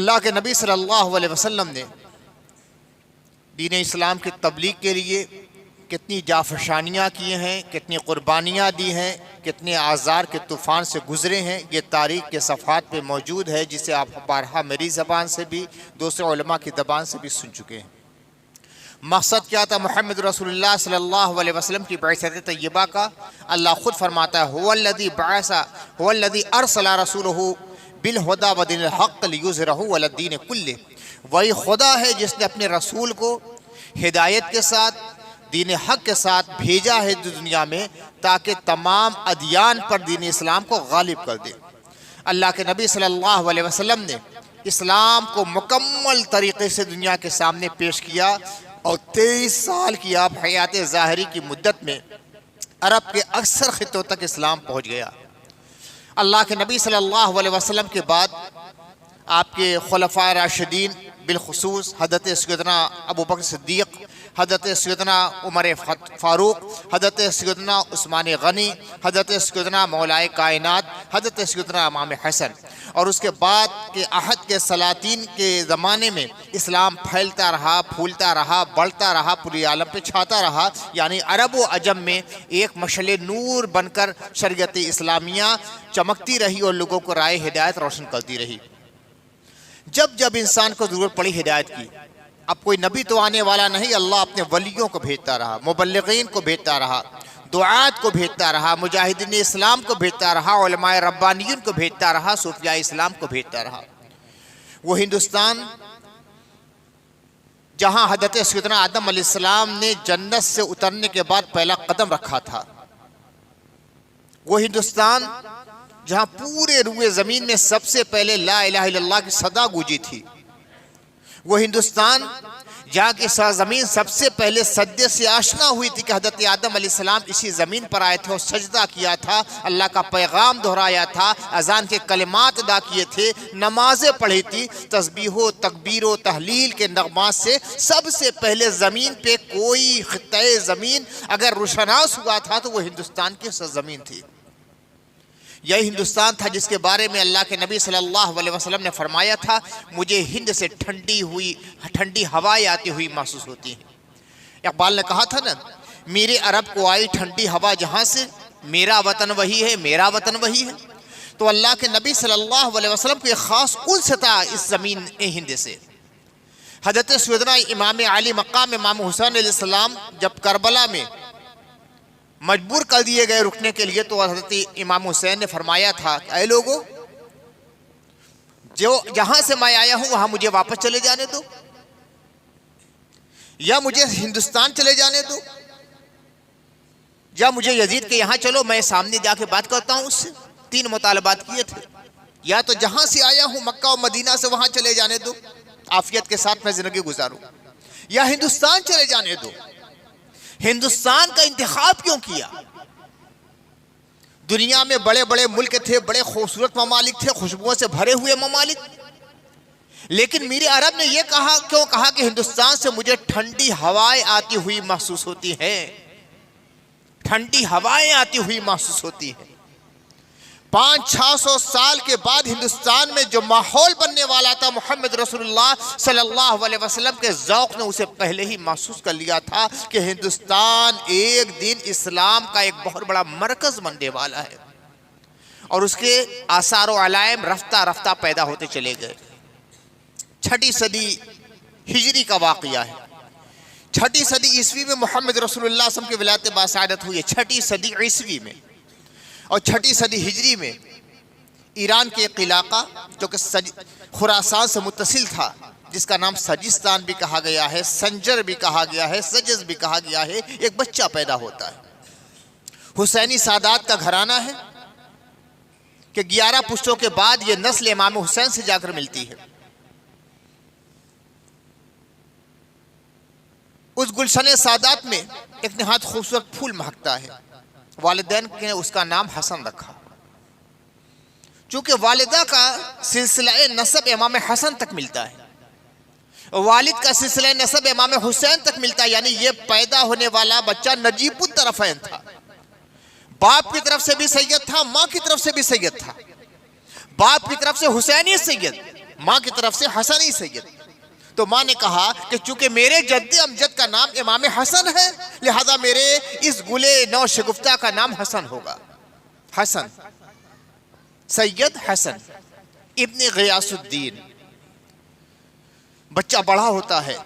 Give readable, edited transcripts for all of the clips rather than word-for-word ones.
اللہ کے نبی صلی اللہ علیہ وسلم نے دین اسلام کی تبلیغ کے لیے کتنی جافشانیاں کی ہیں، کتنی قربانیاں دی ہیں، کتنے آزار کے طوفان سے گزرے ہیں، یہ تاریخ کے صفحات پہ موجود ہے، جسے آپ بارہا میری زبان سے بھی دوسرے علماء کی زبان سے بھی سن چکے ہیں۔ مقصد کیا تھا محمد رسول اللہ صلی اللہ علیہ وسلم کی بعثت طیبہ کا؟ اللہ خود فرماتا ہے هو الذی ارسل رسولہ بالہدی ودین الحق لیظہرہ علی الدین کلہ۔ وہی خدا ہے جس نے اپنے رسول کو ہدایت کے ساتھ، دین حق کے ساتھ بھیجا ہے دنیا میں، تاکہ تمام ادیان پر دین اسلام کو غالب کر دے۔ اللہ کے نبی صلی اللہ علیہ وسلم نے اسلام کو مکمل طریقے سے دنیا کے سامنے پیش کیا، اور 23 سال کی آپ حیات ظاہری کی مدت میں عرب کے اکثر خطوں تک اسلام پہنچ گیا۔ اللہ کے نبی صلی اللہ علیہ وسلم کے بعد آپ کے خلفائے راشدین بالخصوص حضرت سیدنا ابو بکر صدیق، حضرت سیدنا عمر فاروق، حضرت سیدنا عثمان غنی، حضرت سیدنا مولائے کائنات، حضرت سیدنا امام حسن، اور اس کے بعد کے عہد کے سلاطین کے زمانے میں اسلام پھیلتا رہا، پھولتا رہا، بڑھتا رہا، پوری عالم پہ چھاتا رہا، یعنی عرب و عجم میں ایک مشعل نور بن کر شریعت اسلامیہ چمکتی رہی اور لوگوں کو رائے ہدایت روشن کرتی رہی۔ جب جب انسان کو ضرورت پڑی ہدایت کی، اب کوئی نبی تو آنے والا نہیں، اللہ اپنے ولیوں کو بھیجتا رہا، مبلغین کو بھیجتا رہا، دعات کو بھیجتا رہا، مجاہدین اسلام کو بھیجتا رہا، علماء ربانیین کو بھیجتا رہا، صوفیاء اسلام کو بھیجتا رہا۔ وہ ہندوستان جہاں حضرت سیدنا آدم علیہ السلام نے جنت سے اترنے کے بعد پہلا قدم رکھا تھا، وہ ہندوستان جہاں پورے روئے زمین میں سب سے پہلے لا الہ الا اللہ کی صدا گونجی تھی، وہ ہندوستان جہاں کی سرزمین سب سے پہلے سجدے سے آشنا ہوئی تھی کہ حضرت آدم علیہ السلام اسی زمین پر آئے تھے اور سجدہ کیا تھا، اللہ کا پیغام دہرایا تھا، اذان کے کلمات ادا کیے تھے، نمازیں پڑھی تھی، تسبیح و تکبیر و تحلیل کے نغمات سے سب سے پہلے زمین پہ کوئی خطۂ زمین اگر روشناس ہوا تھا تو وہ ہندوستان کی سرزمین تھی۔ یہی ہندوستان تھا جس کے بارے میں اللہ کے نبی صلی اللہ علیہ وسلم نے فرمایا تھا، مجھے ہند سے ٹھنڈی ہوائیں آتی ہوئی محسوس ہوتی ہیں۔ اقبال نے کہا تھا نا، میرے عرب کو آئی ٹھنڈی ہوا جہاں سے، میرا وطن وہی ہے، میرا وطن وہی ہے۔ تو اللہ کے نبی صلی اللہ علیہ وسلم کو ایک خاص انس تھا اس زمین ہند سے۔ حضرت سیدنا امام علی مقام امام حسین علیہ السلام جب کربلا میں مجبور کر دیے گئے رکنے کے لیے، تو حضرت امام حسین نے فرمایا تھا کہ اے لوگو، جہاں سے میں آیا ہوں وہاں مجھے واپس چلے جانے دو، یا مجھے ہندوستان چلے جانے دو، یا مجھے یزید کے یہاں چلو، میں سامنے جا کے بات کرتا ہوں اس سے۔ 3 مطالبات کیے تھے، یا تو جہاں سے آیا ہوں مکہ و مدینہ سے وہاں چلے جانے دو، عافیت کے ساتھ میں زندگی گزاروں، یا ہندوستان چلے جانے دو۔ ہندوستان کا انتخاب کیوں کیا؟ دنیا میں بڑے بڑے ملک تھے، بڑے خوبصورت ممالک تھے، خوشبوؤں سے بھرے ہوئے ممالک، لیکن میرے عرب نے یہ کیوں کہا کہ ہندوستان سے مجھے ٹھنڈی ہوائیں آتی ہوئی محسوس ہوتی ہیں، ٹھنڈی ہوائیں آتی ہوئی محسوس ہوتی ہیں۔ 500-600 سال کے بعد ہندوستان میں جو ماحول بننے والا تھا، محمد رسول اللہ صلی اللہ علیہ وسلم کے ذوق نے اسے پہلے ہی محسوس کر لیا تھا کہ ہندوستان ایک دن اسلام کا ایک بہت بڑا مرکز بننے والا ہے، اور اس کے آثار و علائم رفتہ رفتہ پیدا ہوتے چلے گئے۔ 6 صدی ہجری کا واقعہ ہے۔ 6 صدی عیسوی میں محمد رسول اللہ صلی اللہ علیہ وسلم کی ولادت باسعادت ہوئی ہے، 6 صدی عیسوی میں، اور 6 صدی ہجری میں ایران کے ایک علاقہ جو کہ خراسان سے متصل تھا، جس کا نام سجستان بھی کہا گیا ہے، سنجر بھی کہا گیا ہے، سجز بھی کہا گیا ہے، ایک بچہ پیدا ہوتا ہے۔ حسینی سادات کا گھرانہ ہے کہ 11 پشتوں کے بعد یہ نسل امام حسین سے جا کر ملتی ہے۔ اس گلشن سادات میں ایک نہایت خوبصورت پھول مہکتا ہے، والدین نے اس کا نام حسن رکھا، چونکہ والدہ کا سلسلہ نسب امام حسن تک ملتا ہے، والد کا سلسلہ نسب امام حسین تک ملتا ہے، یعنی یہ پیدا ہونے والا بچہ نجیب الطرفین تھا، باپ کی طرف سے بھی سید تھا، ماں کی طرف سے بھی سید تھا، باپ کی طرف سے حسینی سید، ماں کی طرف سے حسنی سید. تو ماں نے کہا کہ چونکہ میرے جد امجد کا نام امام حسن ہے لہذا میرے اس گلے نو شگفتہ کا نام حسن ہوگا. حسن، سید حسن ابن غیاث الدین. بچہ بڑا ہوتا ہے،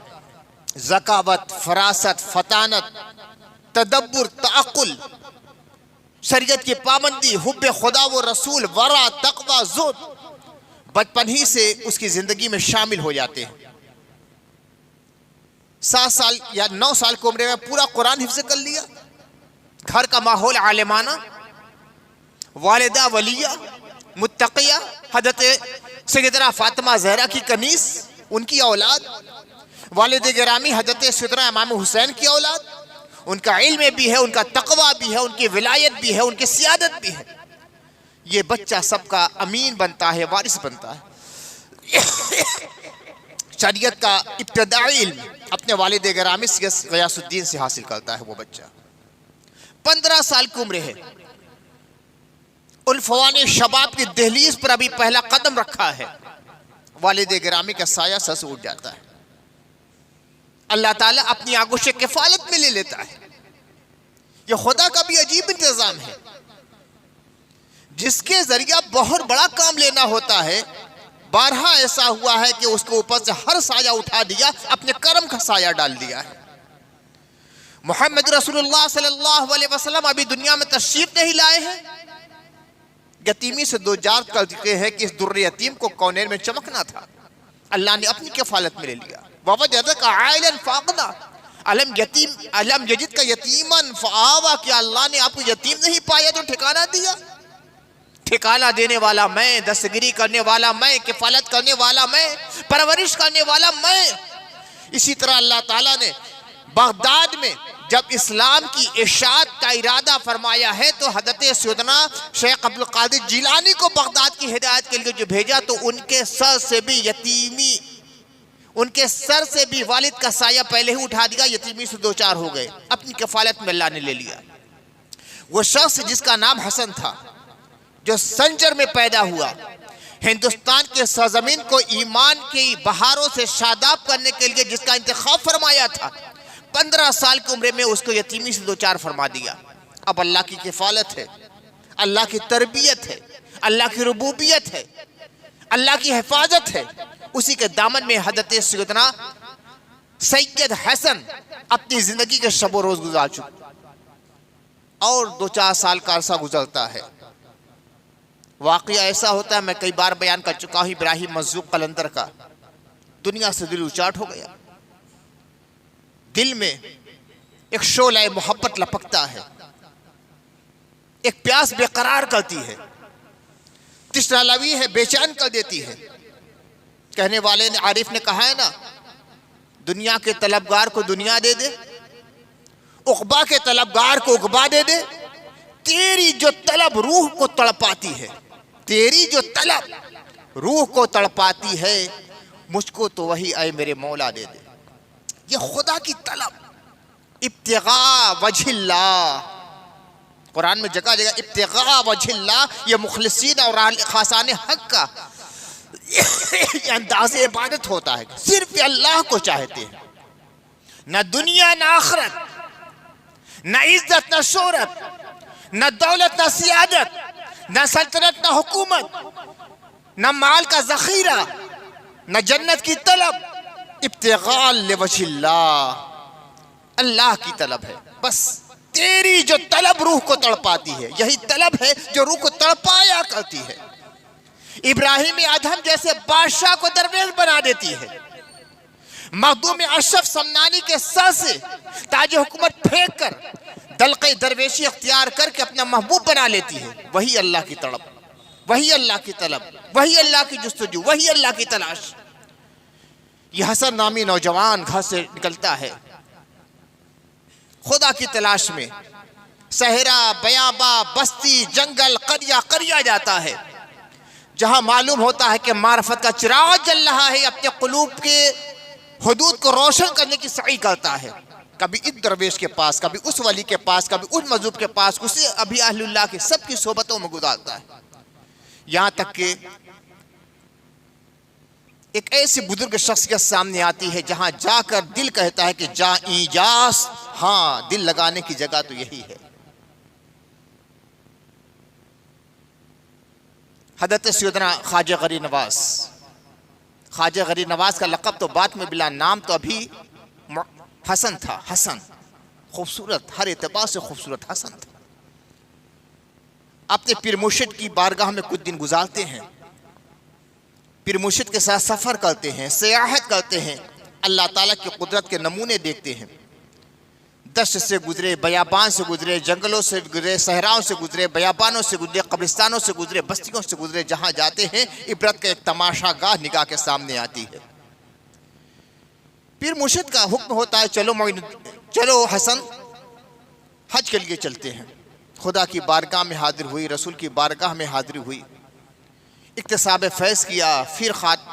ذکاوت، فراست، فطانت، تدبر، تعقل، شریعت کی پابندی، حب خدا و رسول، ورع، تقوی، زہد بچپن ہی سے اس کی زندگی میں شامل ہو جاتے ہیں. 7 سال یا 9 سال کی عمر میں پورا قرآن حفظ کر لیا. گھر کا ماحول عالمانہ، والدہ ولیہ متقیہ، حضرت سیدنا فاطمہ زہرا کی کنیز، ان کی اولاد، والد گرامی حضرت سیدنا امام حسین کی اولاد. ان کا علم بھی ہے، ان کا تقوی بھی ہے، ان کی ولایت بھی ہے، ان کی سیادت بھی ہے. یہ بچہ سب کا امین بنتا ہے، وارث بنتا ہے. شریعت کا ابتدائی علم اپنے والد گرامی غیاث الدین سے حاصل کرتا ہے وہ بچہ. 15 سال کی عمر ہے، الفوان شباب کی دہلیز پر ابھی پہلا قدم رکھا ہے، والد گرامی کا سایہ سر سے اٹھ جاتا ہے. اللہ تعالیٰ اپنی آغوش کفالت میں لے لیتا ہے. یہ خدا کا بھی عجیب انتظام ہے. جس کے ذریعہ بہت بڑا کام لینا ہوتا ہے، بارہا ایسا ہوا ہے کہ اس کے اوپر سے ہر سایہ اٹھا دیا، اپنے کرم کا سایہ ڈال دیا ہے. محمد رسول اللہ صلی اللہ علیہ وسلم ابھی دنیا میں تشریف نہیں لائے ہیں، یتیمی سے دو جار کر چکے ہیں کہ اس در یتیم کو کونین میں چمکنا تھا. اللہ نے اپنی کفالت میں لے لیا. وَوَجَدَكَ عَائِلًا فَأَغْنَىٰ، علم یجد کا یتیماً فآویٰ، کہ اللہ نے آپ کو یتیم نہیں پایا تو ٹھکانہ دیا. ٹھکانہ دینے والا میں، دستگیری کرنے والا میں، کفالت کرنے والا میں، پرورش کرنے والا میں. اسی طرح اللہ تعالیٰ نے بغداد میں جب اسلام کی اشاعت کا ارادہ فرمایا ہے تو حضرت سیدنا شیخ عبدالقادر جیلانی کو بغداد کی ہدایت کے لیے جو بھیجا تو ان کے سر سے بھی یتیمی، ان کے سر سے بھی والد کا سایہ پہلے ہی اٹھا دیا، یتیمی سے دو چار ہو گئے، اپنی کفالت میں اللہ نے لے لیا. وہ شخص جس کا نام حسن تھا، جو سنجر میں پیدا ہوا، ہندوستان کے سرزمین کو ایمان کی بہاروں سے شاداب کرنے کے لیے جس کا انتخاب فرمایا تھا، 15 سال کی عمر میں اس کو یتیمی سے دو چار فرما دیا. اب اللہ کی کفالت ہے، اللہ کی تربیت ہے، اللہ کی ربوبیت ہے، اللہ کی حفاظت ہے. اسی کے دامن میں حضرت سیدنا سید حسن اپنی زندگی کے شب و روز گزار چکے. اور 2-4 سال کا عرصہ گزرتا ہے. واقعہ ایسا ہوتا ہے، میں کئی بار بیان کر چکا ہوں، ابراہیم مرزوق قلندر کا. دنیا سے دل اچاٹ ہو گیا. دل میں ایک شعلہ محبت لپکتا ہے، ایک پیاس بے قرار کرتی ہے، تشنہ لوی ہے، بے چین کر دیتی ہے. کہنے والے نے، عارف نے کہا ہے نا، دنیا کے طلبگار کو دنیا دے دے، عقبہ کے طلبگار کو عقبہ دے دے، تیری جو طلب روح کو تڑپاتی ہے، تیری جو طلب روح کو تڑپاتی ہے، مجھ کو تو وہی اے میرے مولا دے دے. یہ خدا کی طلب، ابتغاء وجہ اللہ. قرآن میں جگہ جگہ ابتغاء وجہ اللہ، یہ مخلصین اور خاصان حق کا یہ انداز عبادت ہوتا ہے. صرف اللہ کو چاہتے ہیں، نہ دنیا نہ آخرت، نہ عزت نہ شہرت، نہ دولت نہ سیادت، نہ سلطنت نہ حکومت، نہ مال کا ذخیرہ، نہ جنت کی طلب. ابتغاء لوجہ اللہ، اللہ کی طلب ہے. بس تیری جو طلب روح کو تڑپاتی ہے، یہی طلب ہے جو روح کو تڑپایا کرتی ہے. ابراہیم ادھم جیسے بادشاہ کو درویش بنا دیتی ہے. مخدوم اشرف سمنانی کے سر سے تاج حکومت پھینک کر دلقِ درویشی اختیار کر کے اپنا محبوب بنا لیتی ہے. وہی اللہ کی طلب، وہی اللہ کی طلب، وہی اللہ کی جستجو، وہی اللہ کی تلاش. یہ حسن نامی نوجوان گھر سے نکلتا ہے خدا کی تلاش میں. صحرا، بیابا، بستی، جنگل، قریہ قریہ جاتا ہے، جہاں معلوم ہوتا ہے کہ معرفت کا چراغ جل رہا ہے. اپنے قلوب کے حدود کو روشن کرنے کی سعی کرتا ہے. کبھی اس درویش کے پاس، کبھی اس ولی کے پاس، کبھی اس مذہب کے پاس، اسے ابھی اہل اللہ کے سب کی صحبتوں میں گزارتا ہے. یہاں تک کہ ایک ایسی بزرگ شخصیت سامنے آتی ہے جہاں جا کر دل کہتا ہے کہ جا ایجاز، ہاں دل لگانے کی جگہ تو یہی ہے۔ حضرت سیدنا خواجہ غریب نواز، خواجہ غریب نواز کا لقب تو بعد میں بلا، نام تو ابھی حسن تھا، حسن، خوبصورت، ہر اعتبار سے خوبصورت حسن تھا۔ اپنے پیر مرشد کی بارگاہ میں کچھ دن گزارتے ہیں، پیر مرشد کے ساتھ سفر کرتے ہیں، سیاحت کرتے ہیں، اللہ تعالیٰ کی قدرت کے نمونے دیکھتے ہیں۔ دشت سے گزرے، بیابان سے گزرے، جنگلوں سے گزرے، صحراؤں سے گزرے، بیابانوں سے گزرے، قبرستانوں سے گزرے، بستیوں سے گزرے، جہاں جاتے ہیں عبرت کا ایک تماشا گاہ نگاہ کے سامنے آتی ہے۔ پیر مرشد کا حکم ہوتا ہے چلو حسن حج کے لیے چلتے ہیں۔ خدا کی بارگاہ میں حاضر ہوئی، رسول کی بارگاہ میں حاضری ہوئی، اکتساب فیض کیا، پھر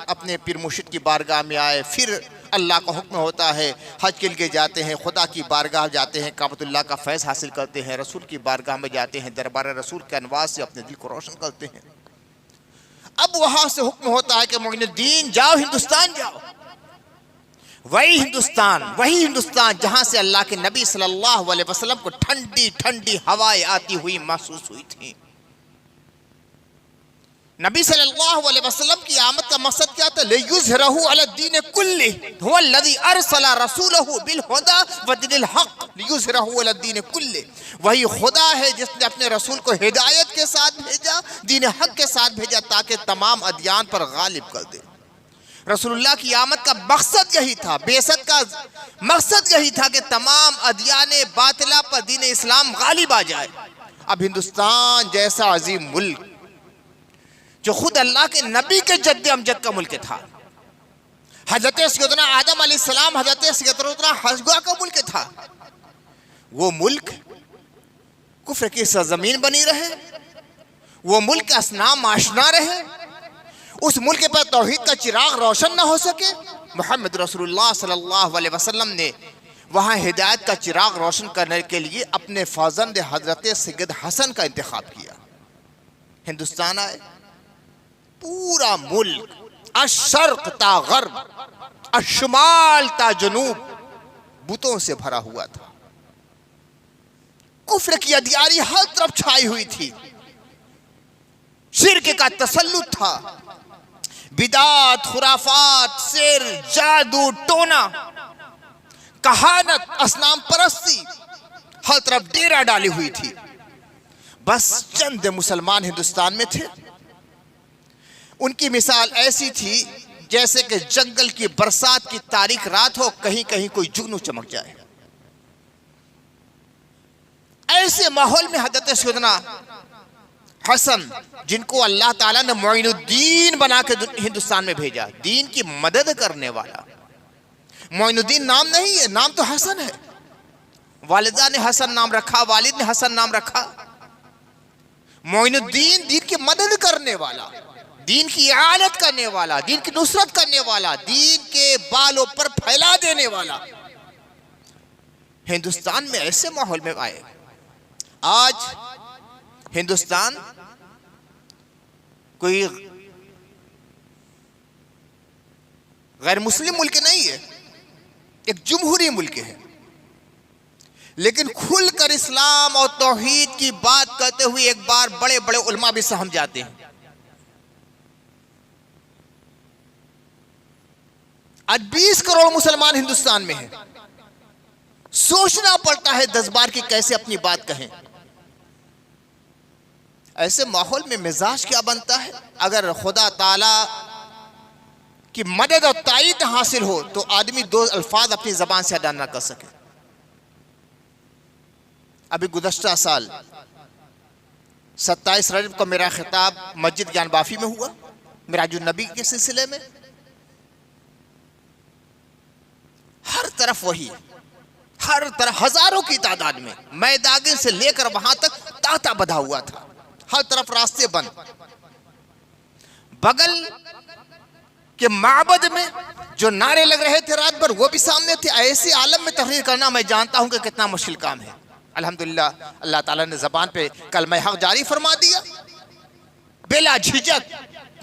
اپنے پیر مرشد کی بارگاہ میں آئے، پھر اللہ کا حکم ہوتا ہے حج کے لیے جاتے ہیں، خدا کی بارگاہ جاتے ہیں، کعبۃ اللہ کا فیض حاصل کرتے ہیں، رسول کی بارگاہ میں جاتے ہیں، دربار رسول کے انوار سے اپنے دل کو روشن کرتے ہیں۔ اب وہاں سے حکم ہوتا ہے کہ معین الدین جاؤ، ہندوستان جاؤ۔ وہی ہندوستان جہاں سے اللہ کے نبی صلی اللہ علیہ وسلم کو ٹھنڈی ٹھنڈی ہوائیں آتی ہوئی محسوس ہوئی تھیں۔ نبی صلی اللہ علیہ وسلم کی آمد کا مقصد کیا تھا؟ لِيُظْهِرَهُ عَلَى الدِّينِ كُلِّهِ هُوَ الَّذِي أَرْسَلَ رَسُولَهُ بِالْهُدَى وَدِينِ الْحَقِّ لِيُظْهِرَهُ عَلَى الدِّينِ كُلِّهِ۔ وہی خدا ہے جس نے اپنے رسول کو ہدایت کے ساتھ بھیجا، دین حق کے ساتھ بھیجا، تاکہ تمام ادیان پر غالب کر دے۔ رسول اللہ کی آمد کا مقصد یہی تھا، بعثت کا مقصد یہی تھا کہ تمام ادیان باطلہ پر دین اسلام غالب آ جائے۔ اب ہندوستان جیسا عظیم ملک جو خود اللہ کے نبی کے جد امجد کا ملک تھا، حضرت سیدنا آدم علیہ السلام، حضرت سیدنا حوا کا ملک تھا، وہ ملک کفر کی سرزمین بنی رہے، وہ ملک اصنام آشنا رہے، اس ملک پر توحید کا چراغ روشن نہ ہو سکے۔ محمد رسول اللہ صلی اللہ علیہ وسلم نے وہاں ہدایت کا چراغ روشن کرنے کے لیے اپنے فرزند حضرت سید حسن کا انتخاب کیا۔ ہندوستان آئے، پورا ملک الشرق تا غرب، الشمال تا جنوب بتوں سے بھرا ہوا تھا۔ کفر کی ادیاری ہر طرف چھائی ہوئی تھی، شرک کا تسلط تھا، بدعات، خرافات، سحر، جادو، ٹونا، کہانت، اصنام پرستی ہر طرف ڈیرا ڈالی ہوئی تھی۔ بس چند مسلمان ہندوستان میں تھے۔ ان کی مثال ایسی تھی جیسے کہ جنگل کی برسات کی تاریک رات ہو، کہیں کہیں کوئی جگنو چمک جائے۔ ایسے ماحول میں حضرت سیدنا حسن، جن کو اللہ تعالیٰ نے معین الدین بنا کے ہندوستان میں بھیجا، دین کی مدد کرنے والا۔ معین الدین نام نہیں ہے، نام تو حسن ہے۔ والدہ نے حسن نام رکھا، والد نے حسن نام رکھا۔ معین الدین دین کی مدد کرنے والا، دین کی اعانت کرنے والا، دین کی نصرت کرنے والا، دین کے بالوں پر پھیلا دینے والا۔ ہندوستان میں ایسے ماحول میں آئے۔ آج ہندوستان کوئی غیر مسلم ملک نہیں ہے، ایک جمہوری ملک ہے، لیکن کھل کر اسلام اور توحید کی بات کرتے ہوئے ایک بار بڑے بڑے علماء بھی سہم جاتے ہیں۔ آج 20 کروڑ مسلمان ہندوستان میں ہیں، سوچنا پڑتا ہے 10 بار کی کیسے اپنی بات کہیں۔ ایسے ماحول میں مزاج کیا بنتا ہے؟ اگر خدا تعالی کی مدد اور تائید حاصل ہو تو آدمی 2 الفاظ اپنی زبان سے ادا نہ کر سکے۔ ابھی گزشتہ سال 27 رجب کو میرا خطاب مسجد جان بافی میں ہوا، معراج النبی کے سلسلے میں۔ ہر طرف وہی، ہر طرف ہزاروں کی تعداد میں، میداگن سے لے کر وہاں تک تاتا بدھا ہوا تھا، ہر طرف راستے بند۔ بغل کے معبد میں جو نعرے لگ رہے تھے رات بھر، وہ بھی سامنے تھے۔ ایسے عالم میں تحریر کرنا میں جانتا ہوں کہ کتنا مشکل کام ہے۔ الحمدللہ اللہ تعالیٰ نے زبان پہ کلمہ حق جاری فرما دیا، بلا جھجک،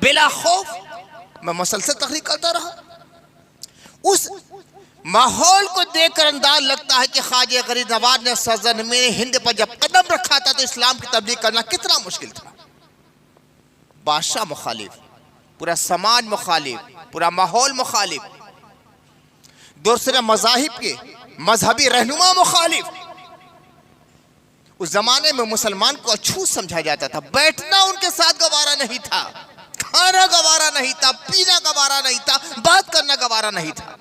بلا خوف، میں مسلسل تقریر کرتا رہا. اس ماحول کو دیکھ کر انداز لگتا ہے کہ خواجہ غریب نواز نے سرزمین ہند پر جب قدم رکھا تھا تو اسلام کی تبلیغ کرنا کتنا مشکل تھا. بادشاہ مخالف، پورا سماج مخالف، پورا ماحول مخالف، دوسرے مذاہب کے مذہبی رہنما مخالف. اس زمانے میں مسلمان کو اچھوت سمجھا جاتا تھا. بیٹھنا ان کے ساتھ گوارا نہیں تھا، کھانا گوارا نہیں تھا، پینا گوارا نہیں تھا، بات کرنا گوارا نہیں تھا.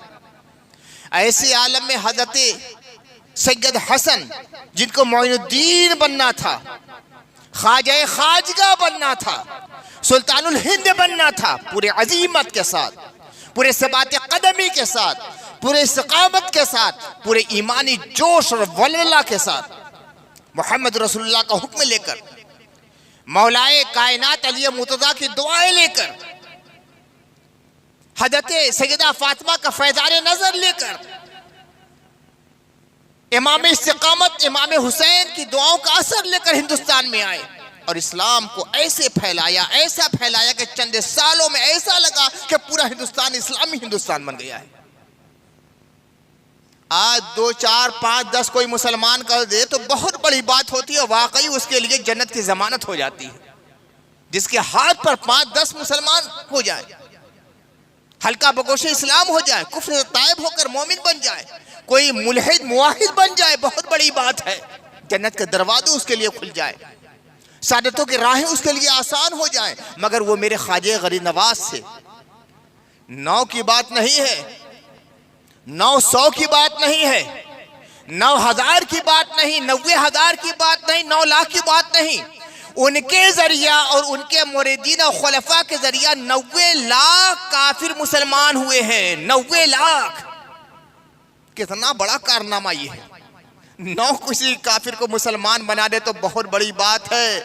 ایسے عالم میں حضرت سید حسن، جن کو معین الدین بننا تھا، خواجہ خواجگاہ بننا تھا، سلطان الہند بننا تھا، پورے عظیمت کے ساتھ، پورے ثبات قدمی کے ساتھ، پورے استقامت کے ساتھ، پورے ایمانی جوش اور ولولہ کے ساتھ، محمد رسول اللہ کا حکم لے کر، مولائے کائنات علی مرتضیٰ کی دعائیں لے کر، حضرت سیدہ فاطمہ کا فیضان نظر لے کر، امام استقامت امام حسین کی دعاؤں کا اثر لے کر ہندوستان میں آئے اور اسلام کو ایسے پھیلایا، ایسا پھیلایا کہ چند سالوں میں ایسا لگا کہ پورا ہندوستان اسلامی ہندوستان بن گیا ہے. آج 2 4 5 10 کوئی مسلمان کر دے تو بہت بڑی بات ہوتی ہے، واقعی اس کے لیے جنت کی ضمانت ہو جاتی ہے. جس کے ہاتھ پر 5 10 مسلمان ہو جائے، ہلکا بگوش اسلام ہو جائے، کفر سے تائب ہو کر مومن بن جائے، کوئی ملحد موحد بن جائے، بہت بڑی بات ہے. جنت کے دروازے اس کے لیے کھل جائے، سعادتوں کی راہیں اس کے لیے آسان ہو جائیں. مگر وہ میرے خواجہ غریب نواز سے 9 کی بات نہیں ہے، 900 کی بات نہیں ہے، 9000 کی بات نہیں، 90,000 کی بات نہیں، 9 لاکھ کی بات نہیں. ان کے ذریعہ اور ان کے مریدین و خلفاء کے ذریعہ 90 لاکھ کافر مسلمان ہوئے ہیں. 90 لاکھ کتنا بڑا کارنامہ یہ ہے. 9 کسی کافر کو مسلمان بنا دے تو بہت بڑی بات ہے.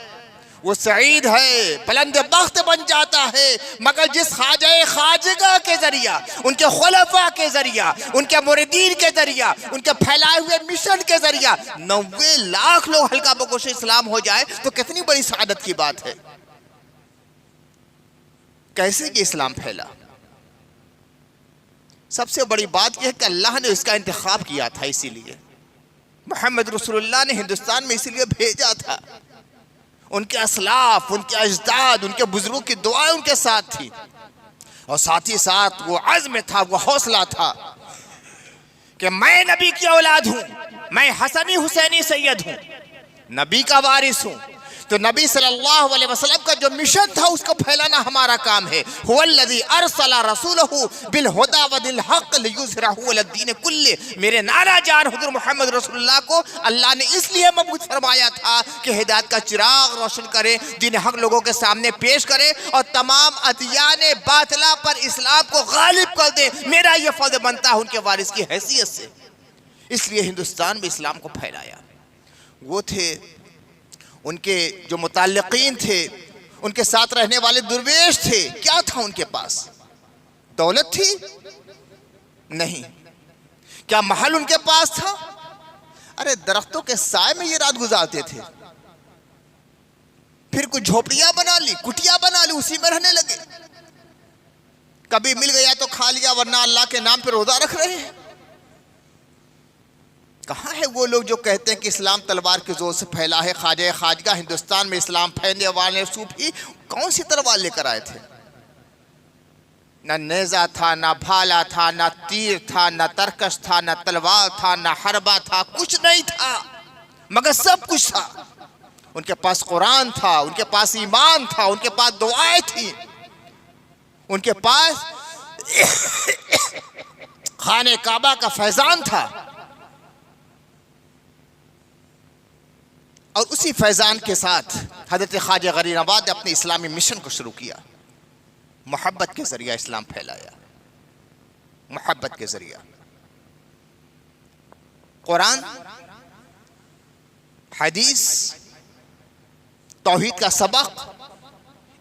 وہ سعید ہے، بلند بخت بن جاتا ہے. مگر جس خواجہ خواجگاہ کے ذریعہ، ان کے خلفاء کے ذریعہ، ان کے مریدین کے ذریعہ، ان کے پھیلائے ہوئے مشن کے ذریعہ 90 لاکھ لوگ ہلکا بگوش اسلام ہو جائے تو کتنی بڑی سعادت کی بات ہے. کیسے یہ اسلام پھیلا؟ سب سے بڑی بات یہ ہے کہ اللہ نے اس کا انتخاب کیا تھا. اسی لیے محمد رسول اللہ نے ہندوستان میں اسی لیے بھیجا تھا. ان کے اسلاف، ان کے اجداد، ان کے بزرگوں کی دعائیں ان کے ساتھ تھی، اور ساتھ ہی ساتھ وہ عزم تھا، وہ حوصلہ تھا کہ میں نبی کی اولاد ہوں، میں حسنی حسینی سید ہوں، نبی کا وارث ہوں. تو نبی صلی اللہ علیہ وسلم کا جو مشن تھا اس کو پھیلانا ہمارا کام ہے. هو الذی ارسل رسولہ بالہدی ودین الحق لیظہرہ علی الدین کلہ. میرے نانا جان حضور محمد رسول اللہ کو اللہ نے اس لیے مبعوث فرمایا تھا کہ ہدایت کا چراغ روشن کرے، دین حق لوگوں کے سامنے پیش کرے اور تمام ادیان باطلہ پر اسلام کو غالب کر دے. میرا یہ فرض بنتا ہے ان کے وارث کی حیثیت سے. اس لیے ہندوستان میں اسلام کو پھیلایا. وہ تھے ان کے جو متعلقین تھے، ان کے ساتھ رہنے والے درویش تھے. کیا تھا ان کے پاس؟ دولت تھی؟ نہیں. کیا محل ان کے پاس تھا؟ ارے درختوں کے سائے میں یہ رات گزارتے تھے. پھر کچھ جھوپڑیاں بنا لی، کٹیا بنا لی، اسی میں رہنے لگے. کبھی مل گیا تو کھا لیا، ورنہ اللہ کے نام پہ روزہ رکھ رہے ہیں. کہاں ہے وہ لوگ جو کہتے ہیں کہ اسلام تلوار کے زور سے پھیلا ہے؟ خواجہ خواجگاہ ہندوستان میں اسلام پھیلنے والے صوفی کون سی تلوار لے کر آئے تھے؟ نہ نیزہ تھا، نہ بھالا تھا، نہ تیر تھا، نہ ترکش تھا، نہ تلوار تھا، نہ حربہ تھا، کچھ نہیں تھا. مگر سب کچھ تھا. ان کے پاس قرآن تھا، ان کے پاس ایمان تھا، ان کے پاس دعائیں تھیں، ان کے پاس خانہ کعبہ کا فیضان تھا. اور اسی فیضان کے ساتھ حضرت خواجہ غریب نواز نے اپنے اسلامی مشن کو شروع کیا. محبت کے ذریعہ اسلام پھیلایا، محبت کے ذریعہ. قرآن، حدیث، توحید کا سبق،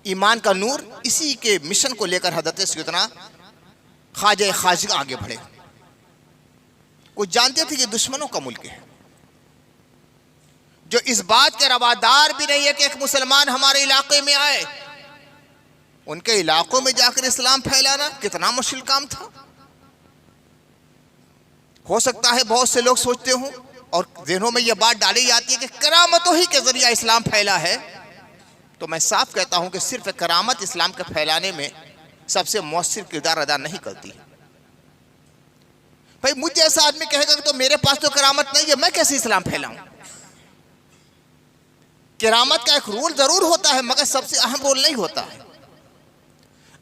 ایمان کا نور، اسی کے مشن کو لے کر حضرت سیدنا خواجہ خواجگاہ آگے بڑھے. وہ جانتے تھے کہ دشمنوں کا ملک ہے، جو اس بات کے روادار بھی نہیں ہے کہ ایک مسلمان ہمارے علاقے میں آئے. ان کے علاقوں میں جا کر اسلام پھیلانا کتنا مشکل کام تھا. ہو سکتا ہے بہت سے لوگ سوچتے ہوں اور ذہنوں میں یہ بات ڈالی جاتی ہے کہ کرامتوں ہی کے ذریعہ اسلام پھیلا ہے. تو میں صاف کہتا ہوں کہ صرف کرامت اسلام کے پھیلانے میں سب سے مؤثر کردار ادا نہیں کرتی. بھائی مجھ جیسا آدمی کہے گا کہ تو میرے پاس تو کرامت نہیں ہے، میں کیسے اسلام پھیلاؤں؟ کرامت کا ایک رول ضرور ہوتا ہے مگر سب سے اہم رول نہیں ہوتا ہے.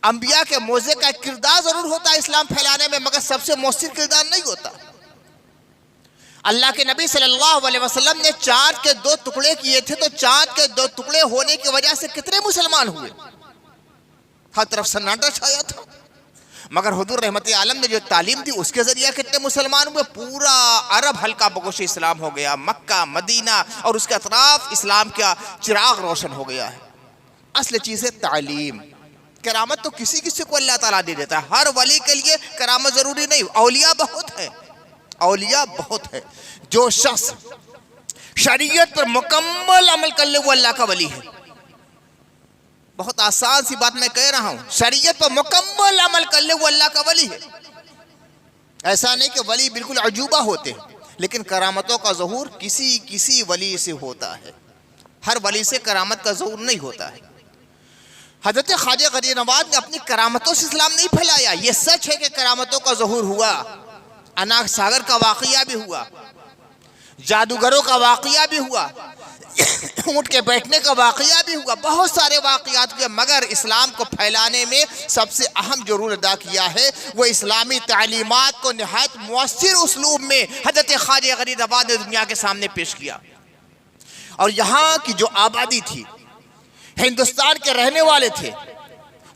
انبیاء کے معجزے کا ایک کردار ضرور ہوتا ہے اسلام پھیلانے میں مگر سب سے مؤثر کردار نہیں ہوتا. اللہ کے نبی صلی اللہ علیہ وسلم نے چاند کے 2 ٹکڑے کیے تھے، تو چاند کے 2 ٹکڑے ہونے کی وجہ سے کتنے مسلمان ہوئے؟ ہر طرف سناٹا چھایا تھا. مگر حضور رحمت عالم نے جو تعلیم دی اس کے ذریعہ کتنے مسلمان ہوئے؟ پورا عرب حلقہ بگوش اسلام ہو گیا. مکہ، مدینہ اور اس کے اطراف اسلام کا چراغ روشن ہو گیا ہے. اصل چیز ہے تعلیم. کرامت تو کسی کسی کو اللہ تعالیٰ دے دیتا ہے. ہر ولی کے لیے کرامت ضروری نہیں. اولیاء بہت ہے، اولیاء بہت ہے. جو شخص شریعت پر مکمل عمل کر لے وہ اللہ کا ولی ہے. بہت آسان سی بات میں کہہ رہا ہوں، شریعت پر مکمل عمل کر لے وہ اللہ کا ولی ہے. ایسا نہیں کہ ولی بالکل عجوبہ ہوتے ہیں، لیکن کرامتوں کا ظہور کسی ولی سے ہوتا ہے. ہر ولی سے کرامت کا ظہور نہیں ہوتا ہے. حضرت خواجہ غریب نواز نے اپنی کرامتوں سے اسلام نہیں پھیلایا. یہ سچ ہے کہ کرامتوں کا ظہور ہوا، اناک ساگر کا واقعہ بھی ہوا، جادوگروں کا واقعہ بھی ہوا، اونٹ کے بیٹھنے کا واقعہ بھی ہوا، بہت سارے واقعات ہوئے. مگر اسلام کو پھیلانے میں سب سے اہم جو رول ادا کیا ہے وہ اسلامی تعلیمات کو نہایت مؤثر اسلوب میں حضرت خواجہ غریب نواز نے دنیا کے سامنے پیش کیا. اور یہاں کی جو آبادی تھی، ہندوستان کے رہنے والے تھے،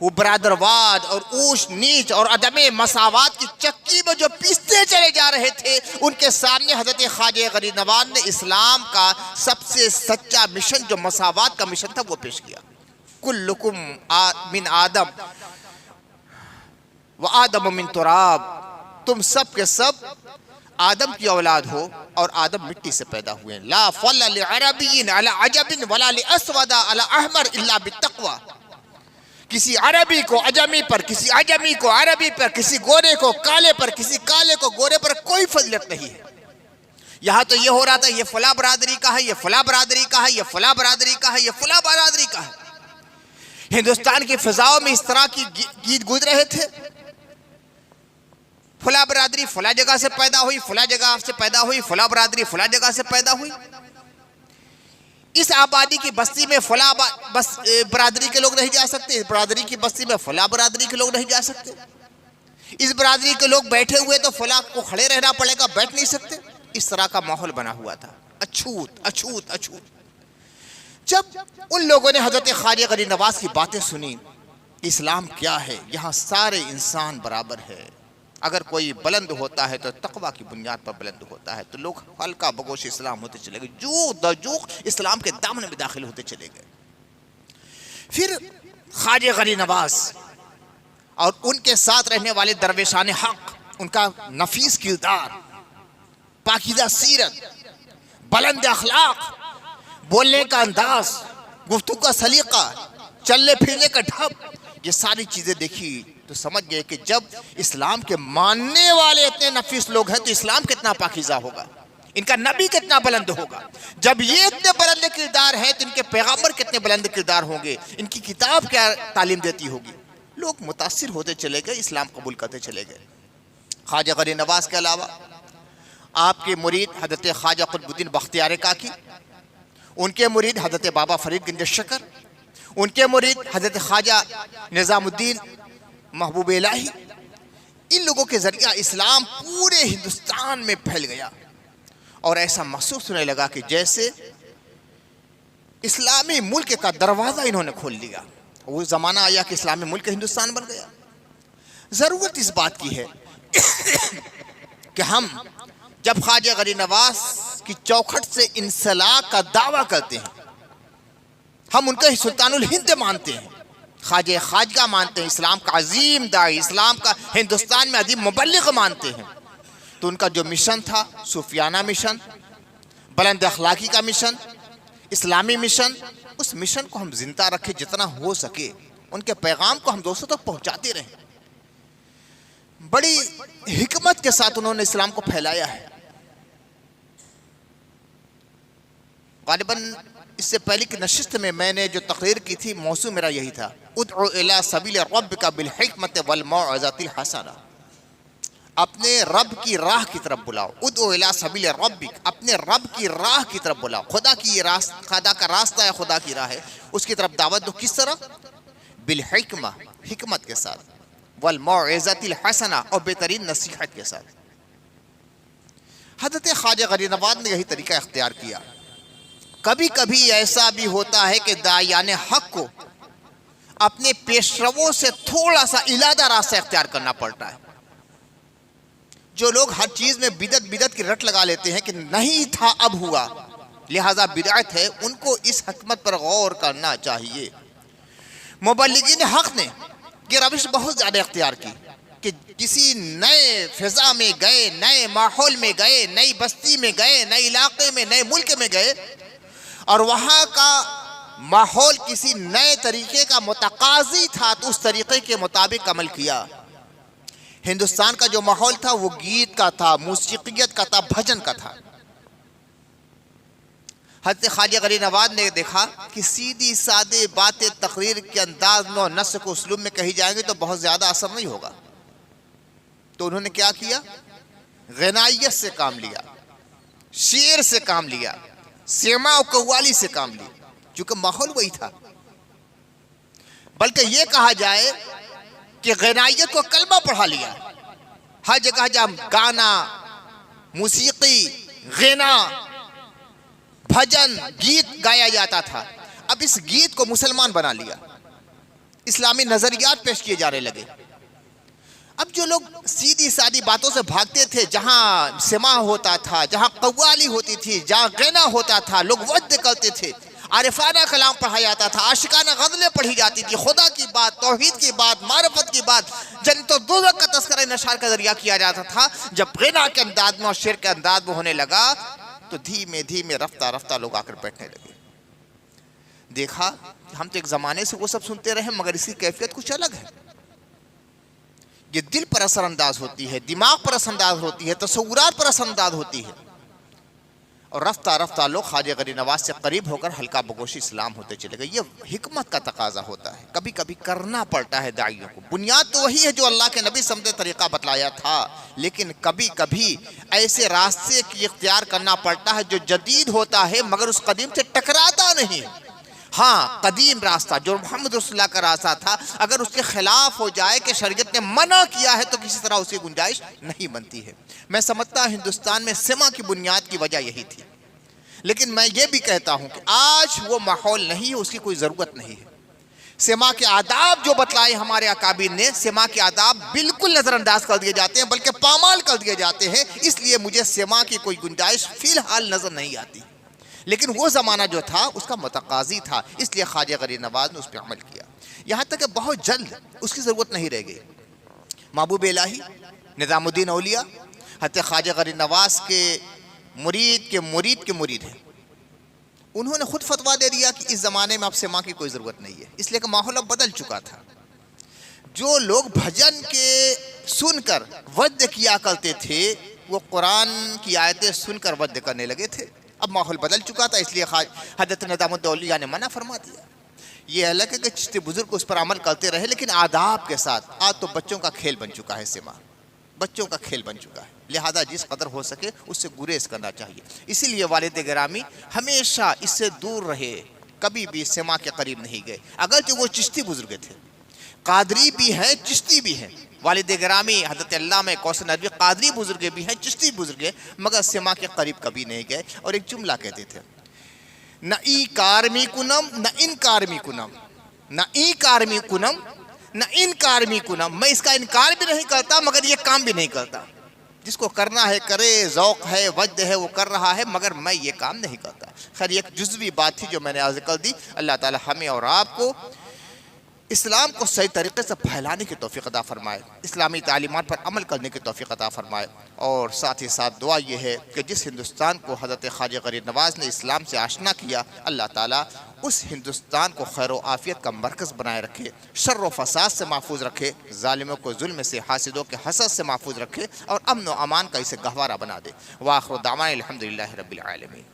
وہ برادرواد اور اونچ نیچ اور عدم مساوات کی چکی میں جو پیستے چلے جا رہے تھے، ان کے سامنے حضرت خواجہ غریب نواز نے اسلام کا سب سے سچا مشن جو مساوات کا مشن تھا وہ پیش کیا. کلکم من آدم و آدم من تراب، تم سب کے سب آدم کی اولاد ہو اور آدم مٹی سے پیدا ہوئے. لا فضل لعربی علی عجب ولا لاسود علی احمر الا بالتقوی. کسی عربی کو عجمی پر، کسی عجمی کو عربی پر، کسی گورے کو کالے پر، کسی کالے کو گورے پر کوئی فضیلت نہیں ہے. یہاں تو یہ ہو رہا تھا یہ فلاں برادری کا ہے، یہ فلاں برادری کا ہے، یہ فلاں برادری کا ہے، یہ فلاں برادری کا ہے. ہندوستان کی فضاؤں میں اس طرح کی گیت گزر رہے تھے، فلاں برادری فلاں جگہ سے پیدا ہوئی، فلاں جگہ سے پیدا ہوئی، فلاں برادری فلاں جگہ سے پیدا ہوئی. اس آبادی کی بستی میں فلاں برادری کے لوگ نہیں جا سکتے، اس برادری کی بستی میں فلاں برادری کے لوگ نہیں جا سکتے، اس برادری کے لوگ بیٹھے ہوئے تو فلاں کو کھڑے رہنا پڑے گا، بیٹھ نہیں سکتے. اس طرح کا ماحول بنا ہوا تھا، اچھوت اچھوت اچھوت. جب ان لوگوں نے حضرت خواجہ غریب نواز کی باتیں سنی، اسلام کیا ہے، یہاں سارے انسان برابر ہے، اگر کوئی بلند ہوتا ہے تو تقوی کی بنیاد پر بلند ہوتا ہے، تو لوگ ہلکا بگوش اسلام ہوتے چلے گئے، جوق دجوق اسلام کے دامن میں داخل ہوتے چلے گئے. پھر خواجہ غریب نواز اور ان کے ساتھ رہنے والے درویشان حق، ان کا نفیس کردار، پاکیزہ سیرت، بلند اخلاق، بولنے کا انداز، گفتگو کا سلیقہ، چلنے پھرنے کا ڈھب، یہ ساری چیزیں دیکھی تو سمجھ گئے کہ جب اسلام کے ماننے والے اتنے نفیس لوگ ہیں تو اسلام کتنا پاکیزہ ہوگا، ان کا نبی کتنا بلند ہوگا. جب یہ اتنے بلند کردار ہیں تو ان کے پیغمبر کتنے بلند کردار ہوں گے، ان کی کتاب کیا تعلیم دیتی ہوگی. لوگ متاثر ہوتے چلے گئے، اسلام قبول کرتے چلے گئے. خواجہ غریب نواز کے علاوہ آپ کے مرید حضرت خواجہ قطب الدین بختیار کاکی، ان کے مرید حضرت بابا فرید گنج شکر، ان کے مرید حضرت خواجہ نظام الدین محبوب الہی، ان لوگوں کے ذریعہ اسلام پورے ہندوستان میں پھیل گیا. اور ایسا محسوس ہونے لگا کہ جیسے اسلامی ملک کا دروازہ انہوں نے کھول دیا. وہ زمانہ آیا کہ اسلامی ملک ہندوستان بن گیا. ضرورت اس بات کی ہے کہ ہم جب خواجہ غریب نواز کی چوکھٹ سے انسلاک کا دعویٰ کرتے ہیں، ہم ان کا سلطان الہند مانتے ہیں، خواجہ خواجہ مانتے ہیں، اسلام کا عظیم داعی، اسلام کا ہندوستان میں عظیم مبلغ مانتے ہیں، تو ان کا جو مشن تھا، صوفیانہ مشن، بلند اخلاقی کا مشن، اسلامی مشن، اس مشن کو ہم زندہ رکھے جتنا ہو سکے. ان کے پیغام کو ہم دوستوں تک پہنچاتے رہیں۔ بڑی حکمت کے ساتھ انہوں نے اسلام کو پھیلایا ہے۔ غالباً اس سے پہلے کی نشست میں نے جو تقریر کی تھی موضوع میرا یہی تھا، ادعو الی سبیل ربک بالحکمت والموعظۃ الحسنہ، اپنے رب کی راہ کی طرف بلاؤ۔ ادعو الی سبیل ربک، اپنے رب کی راہ کی طرف بلاؤ۔ خدا کا راستہ ہے، خدا کی راہ ہے، اس کی طرف دعوت دو۔ کس طرح؟ بالحکمہ، حکمت کے ساتھ، والموعظۃ الحسنہ، اور بہترین نصیحت کے ساتھ۔ حضرت خواجہ غریب نواز نے یہی طریقہ اختیار کیا۔ کبھی کبھی ایسا بھی ہوتا ہے کہ داعیان حق کو اپنے پیشرووں سے تھوڑا سا علیحدہ راستہ اختیار کرنا پڑتا ہے۔ جو لوگ ہر چیز میں بدعت کی رٹ لگا لیتے ہیں کہ نہیں تھا اب ہوا لہذا بدعت ہے، ان کو اس حکمت پر غور کرنا چاہیے۔ مبلغین حق نے یہ روش بہت زیادہ اختیار کی کہ کسی نئے فضا میں گئے، نئے ماحول میں گئے، نئی بستی میں گئے، نئے علاقے میں، نئے ملک میں گئے، اور وہاں کا ماحول کسی نئے طریقے کا متقاضی تھا تو اس طریقے کے مطابق عمل کیا۔ ہندوستان کا جو ماحول تھا وہ گیت کا تھا، موسیقیت کا تھا، بھجن کا تھا۔ حضرت خواجہ غریب نواز نے دیکھا کہ سیدھی سادے باتیں تقریر کے انداز میں اور نثر و اسلوب میں کہی جائیں گے تو بہت زیادہ اثر نہیں ہوگا، تو انہوں نے کیا کیا؟ غنائیت سے کام لیا، شعر سے کام لیا، سیما و قوالی سے کام لیا، چونکہ ماحول وہی تھا۔ بلکہ یہ کہا جائے کہ غنائیت کو کلمہ پڑھا لیا۔ ہر جگہ جہاں گانا، موسیقی، غنا، بھجن، گیت گایا جاتا تھا، اب اس گیت کو مسلمان بنا لیا، اسلامی نظریات پیش کیے جانے لگے۔ اب جو لوگ سیدھی سادی باتوں سے بھاگتے تھے، جہاں سما ہوتا تھا، جہاں قوالی ہوتی تھی، جہاں غنا ہوتا تھا، لوگ وعد کرتے تھے، عارفانہ کلام پڑھا جاتا تھا، عاشقانہ غزلیں پڑھی جاتی تھی، خدا کی بات، توحید کی بات، معرفت کی بات، جنت و دوزخ کا تذکرہ نشار کا ذریعہ کیا جاتا تھا۔ جب غنا کے انداز میں اور شعر کے انداز میں ہونے لگا تو دھیمے دھیمے رفتہ رفتہ لوگ آ کر بیٹھنے لگے۔ دیکھا کہ ہم تو ایک زمانے سے وہ سب سنتے رہے مگر اس کی کیفیت کچھ الگ ہے۔ یہ دل پر اثر انداز ہوتی ہے، دماغ پر اثر انداز ہوتی ہے، تصورات پر اثر انداز ہوتی ہے، اور رفتہ رفتہ لوگ خواجہ غریب نواز سے قریب ہو کر حلقہ بگوش اسلام ہوتے چلے گئے۔ یہ حکمت کا تقاضا ہوتا ہے، کبھی کبھی کرنا پڑتا ہے داعیوں کو۔ بنیاد تو وہی ہے جو اللہ کے نبی سمجھے طریقہ بتلایا تھا، لیکن کبھی کبھی ایسے راستے کی اختیار کرنا پڑتا ہے جو جدید ہوتا ہے مگر اس قدیم سے ٹکراتا نہیں۔ ہاں، قدیم راستہ جو محمد رسول اللہ کا راستہ تھا اگر اس کے خلاف ہو جائے کہ شریعت نے منع کیا ہے تو کسی طرح اس کی گنجائش نہیں بنتی ہے۔ میں سمجھتا ہوں ہندوستان میں سما کی بنیاد کی وجہ یہی تھی، لیکن میں یہ بھی کہتا ہوں کہ آج وہ ماحول نہیں ہے، اس کی کوئی ضرورت نہیں ہے۔ سما کے آداب جو بتلائے ہمارے اکابر نے، سما کے آداب بالکل نظر انداز کر دیے جاتے ہیں بلکہ پامال کر دیے جاتے ہیں، اس لیے مجھے سما کی کوئی گنجائش فی الحال نظر نہیں آتی۔ لیکن وہ زمانہ جو تھا اس کا متقاضی تھا، اس لیے خواجہ غریب نواز نے اس پہ عمل کیا، یہاں تک کہ بہت جلد اس کی ضرورت نہیں رہ گئی۔ محبوب الہی نظام الدین اولیاء حضرت خواجہ غریب نواز کے مرید کے مرید کے مرید ہیں، انہوں نے خود فتویٰ دے دیا کہ اس زمانے میں اب سما کی کوئی ضرورت نہیں ہے، اس لیے کہ ماحول اب بدل چکا تھا۔ جو لوگ بھجن کے سن کر ود کیا کرتے تھے وہ قرآن کی آیتیں سن کر ود کرنے لگے تھے۔ اب ماحول بدل چکا تھا، اس لیے حضرت نظام الدین اولیاء نے منع فرما دیا۔ یہ الگ ہے کہ چشتی بزرگ اس پر عمل کرتے رہے لیکن آداب کے ساتھ۔ آج تو بچوں کا کھیل بن چکا ہے سما، بچوں کا کھیل بن چکا ہے، لہذا جس قدر ہو سکے اس سے گریز کرنا چاہیے۔ اسی لیے والد گرامی ہمیشہ اس سے دور رہے، کبھی بھی سما کے قریب نہیں گئے، اگرچہ وہ چشتی بزرگ تھے، قادری بھی ہیں، چشتی بھی ہیں۔ والد گرامی حضرت علامہ کوثر ندوی قادری بزرگ بھی ہیں، چشتی بزرگ ہیں، مگر سما کے قریب کبھی نہیں گئے۔ اور ایک جملہ کہتے تھے، نہ ای کارمی کنم نہ ان کارمی کنم، نہ ای کارمی کنم نہ ان کارمی کنم، میں اس کا انکار بھی نہیں کرتا مگر یہ کام بھی نہیں کرتا۔ جس کو کرنا ہے کرے، ذوق ہے، وجد ہے، وہ کر رہا ہے مگر میں یہ کام نہیں کرتا۔ خیر یہ ایک جزوی بات تھی جو میں نے عرض کر دی۔ اللہ تعالی ہمیں اور آپ کو اسلام کو صحیح طریقے سے پھیلانے کی توفیق عطا فرمائے، اسلامی تعلیمات پر عمل کرنے کی توفیق عطا فرمائے، اور ساتھ ہی ساتھ دعا یہ ہے کہ جس ہندوستان کو حضرت خواجہ غریب نواز نے اسلام سے آشنا کیا، اللہ تعالیٰ اس ہندوستان کو خیر و عافیت کا مرکز بنائے رکھے، شر و فساد سے محفوظ رکھے، ظالموں کو ظلم سے، حاسدوں کے حسد سے محفوظ رکھے، اور امن و امان کا اسے گہوارہ بنا دے۔ وآخر دعوانا الحمدللہ رب العالمین۔